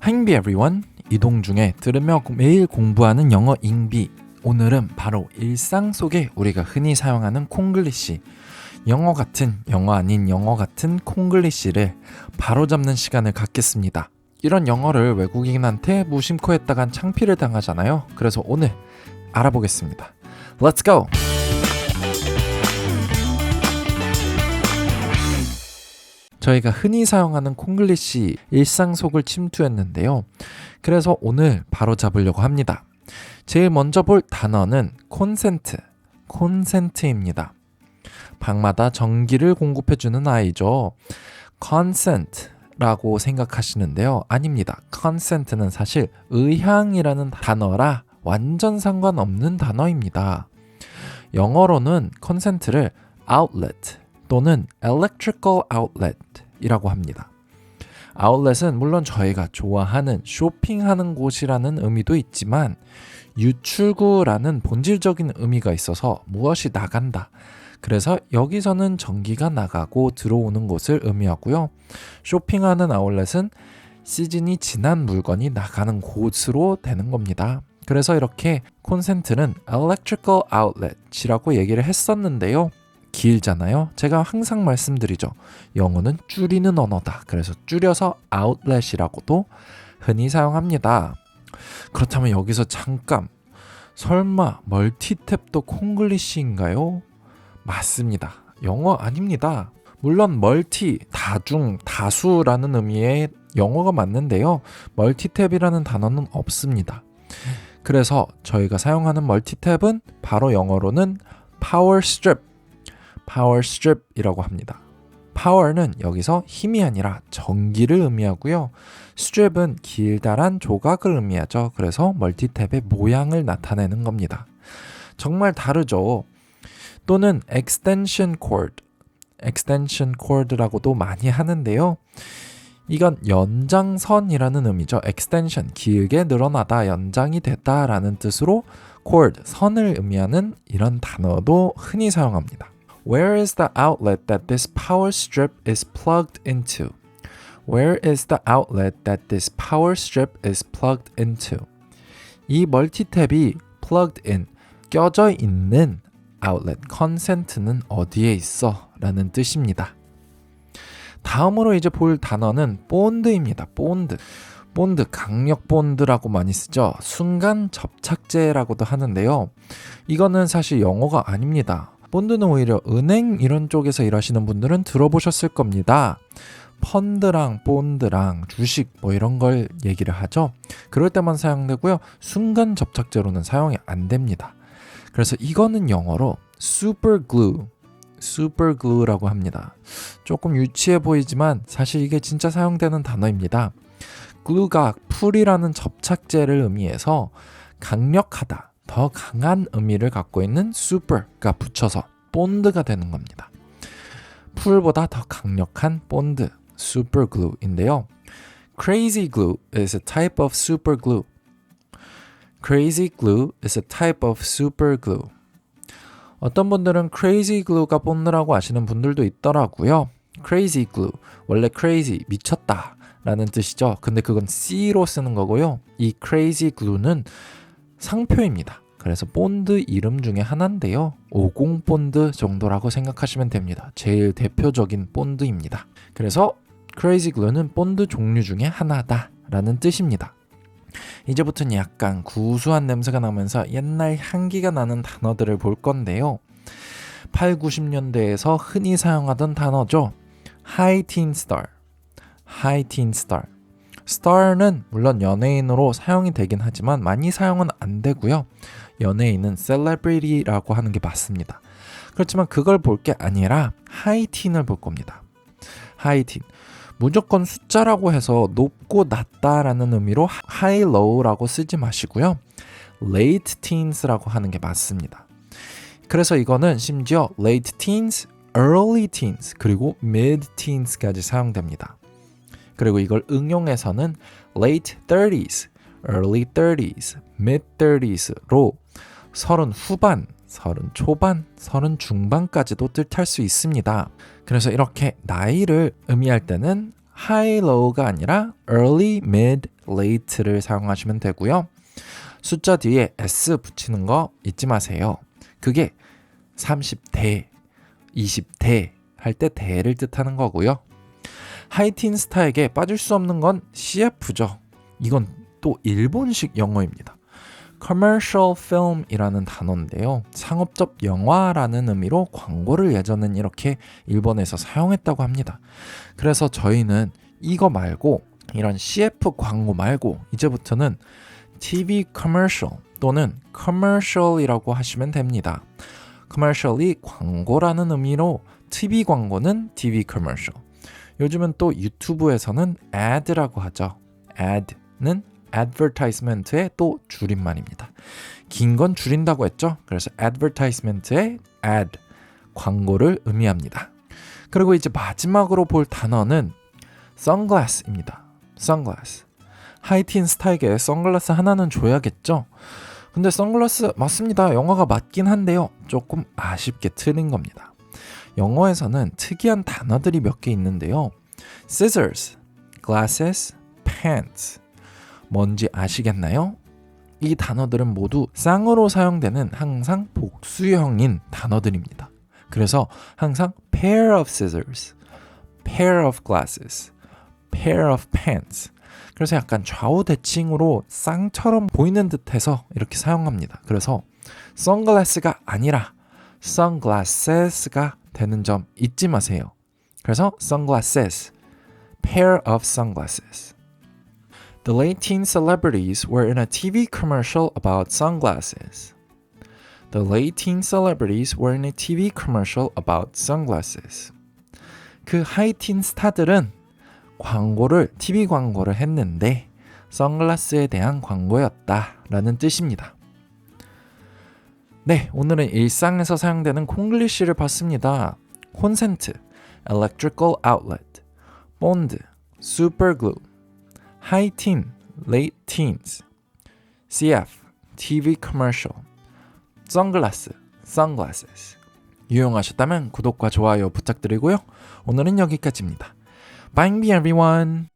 Hi everyone. 이동 중에 들으며 매일 공부하는 영어 잉비. 오늘은 바로 일상 속에 우리가 흔히 사용하는 콩글리시, 영어 같은 영어 아닌 영어 같은 콩글리시를 바로잡는 시간을 갖겠습니다. 이런 영어를 외국인한테 무심코 했다간 창피를 당하잖아요. 그래서 오늘 알아보겠습니다. Let's go! 저희가 흔히 사용하는 콩글리시 일상 속을 침투했는데요. 그래서 오늘 바로 잡으려고 합니다. 제일 먼저 볼 단어는 콘센트입니다. 방마다 전기를 공급해주는 아이죠. consent라고 생각하시는데요. 아닙니다. consent는 사실 의향이라는 단어라 완전 상관없는 단어입니다. 영어로는 consent를 outlet 또는 electrical outlet이라고 합니다. 아웃렛은 물론 저희가 좋아하는 쇼핑하는 곳이라는 의미도 있지만 유출구라는 본질적인 의미가 있어서 무엇이 나간다. 그래서 여기서는 전기가 나가고 들어오는 곳을 의미하고요. 쇼핑하는 아웃렛은 시즌이 지난 물건이 나가는 곳으로 되는 겁니다. 그래서 이렇게 콘센트는 electrical outlet이라고 얘기를 했었는데요. 길잖아요. 제가 항상 말씀드리죠. 영어는 줄이는 언어다. 그래서 줄여서 outlet이라고도 흔히 사용합니다. 그렇다면 여기서 잠깐 설마 멀티탭도 콩글리시인가요? 맞습니다. 영어 아닙니다. 물론 멀티, 다중, 다수라는 의미의 영어가 맞는데요. 멀티탭이라는 단어는 없습니다. 그래서 저희가 사용하는 멀티탭은 바로 영어로는 파워스트립이라고 합니다. 파워는 여기서 힘이 아니라 전기를 의미하고요. 스트립은 길다란 조각을 의미하죠. 그래서 멀티탭의 모양을 나타내는 겁니다. 정말 다르죠. 또는 extension cord라고도 많이 하는데요. 이건 연장선이라는 의미죠. extension, 길게 늘어나다, 연장이 됐다라는 뜻으로 cord, 선을 의미하는 이런 단어도 흔히 사용합니다. Where is the outlet that this power strip is plugged into? Where is the outlet that this power strip is plugged into? 이 멀티탭이 plugged in, 껴져 있는 outlet, 컨센트는 어디에 있어? 라는 뜻입니다. 다음으로 이제 볼 단어는 본드입니다. 본드, 강력 본드라고 많이 쓰죠. 순간 접착제라고도 하는데요. 이거는 사실 영어가 아닙니다. 본드는 오히려 은행 이런 쪽에서 일하시는 분들은 들어보셨을 겁니다. 펀드랑 본드랑 주식 뭐 이런 걸 얘기를 하죠. 그럴 때만 사용되고요. 순간 접착제로는 사용이 안 됩니다. 그래서 이거는 영어로 superglue라고 합니다. 조금 유치해 보이지만 사실 이게 진짜 사용되는 단어입니다. glue가 풀이라는 접착제를 의미해서 강력하다, 더 강한 의미를 갖고 있는 super가 붙여서 본드가 되는 겁니다. 풀보다 더 강력한 본드, superglue인데요. Crazy glue is a type of superglue. Crazy glue is a type of superglue. 어떤 분들은 crazy glue가 본드라고 아시는 분들도 있더라고요. crazy glue, 원래 crazy, 미쳤다 라는 뜻이죠. 근데 그건 C로 쓰는 거고요. 이 crazy glue는 상표입니다. 그래서 본드 이름 중에 하나인데요. 50 본드 정도라고 생각하시면 됩니다. 제일 대표적인 본드입니다. 그래서 crazy glue는 본드 종류 중에 하나다 라는 뜻입니다. 이제부터는 약간 구수한 냄새가 나면서 옛날 향기가 나는 단어들을 볼 건데요. 8, 90년대에서 흔히 사용하던 단어죠. High teen star. star는 물론 연예인으로 사용이 되긴 하지만 많이 사용은 안 되고요. 연예인은 celebrity라고 하는 게 맞습니다. 그렇지만 그걸 볼 게 아니라 high teen을 볼 겁니다. high teen. 무조건 숫자라고 해서 높고 낮다라는 의미로 high low라고 쓰지 마시고요. late teens라고 하는 게 맞습니다. 그래서 이거는 심지어 late teens, early teens, 그리고 mid teens까지 사용됩니다. 그리고 이걸 응용해서는 late 30s, early 30s, mid 30s로 30 후반, 30 초반, 30 중반까지도 뜻할 수 있습니다. 그래서 이렇게 나이를 의미할 때는 high, low가 아니라 early, mid, late를 사용하시면 되고요. 숫자 뒤에 s 붙이는 거 잊지 마세요. 그게 30대, 20대 할 때 대를 뜻하는 거고요. 하이틴 스타에게 빠질 수 없는 건 CF죠. 이건 또 일본식 영어입니다. commercial film이라는 단어인데요. 상업적 영화라는 의미로 광고를 예전엔 이렇게 일본에서 사용했다고 합니다. 그래서 저희는 이거 말고 이런 CF 광고 말고 이제부터는 TV commercial 또는 commercial이라고 하시면 됩니다. commercial이 광고라는 의미로 TV 광고는 TV commercial. 요즘은 또 유튜브에서는 ad라고 하죠. ad는 advertisement의 또 줄임말입니다. 긴 건 줄인다고 했죠. 그래서 advertisement의 ad, 광고를 의미합니다. 그리고 이제 마지막으로 볼 단어는 sunglass입니다. sunglass. 하이틴 스타에게 선글라스 하나는 줘야겠죠. 근데 선글라스 맞습니다. 영어가 맞긴 한데요. 조금 아쉽게 틀린 겁니다. 영어에서는 특이한 단어들이 몇 개 있는데요. scissors, glasses, pants. 뭔지 아시겠나요? 이 단어들은 모두 쌍으로 사용되는 항상 복수형인 단어들입니다. 그래서 항상 pair of scissors, pair of glasses, pair of pants. 그래서 약간 좌우 대칭으로 쌍처럼 보이는 듯해서 이렇게 사용합니다. 그래서 선글라스가 아니라 sunglasses가 되는 점 잊지 마세요. 그래서 sunglasses, pair of sunglasses. The late teen celebrities were in a TV commercial about sunglasses. The late teen celebrities were in a TV commercial about sunglasses. 그 하이틴 스타들은 TV 광고를 했는데 선글라스에 대한 광고였다라는 뜻입니다. 네, 오늘은 일상에서 사용되는 콩글리시를 봤습니다. 콘센트, electrical outlet, 본드, superglue, high teen, late teens, CF, TV commercial, 선글라스, sunglasses. 유용하셨다면 구독과 좋아요 부탁드리고요. 오늘은 여기까지입니다. Bye everyone!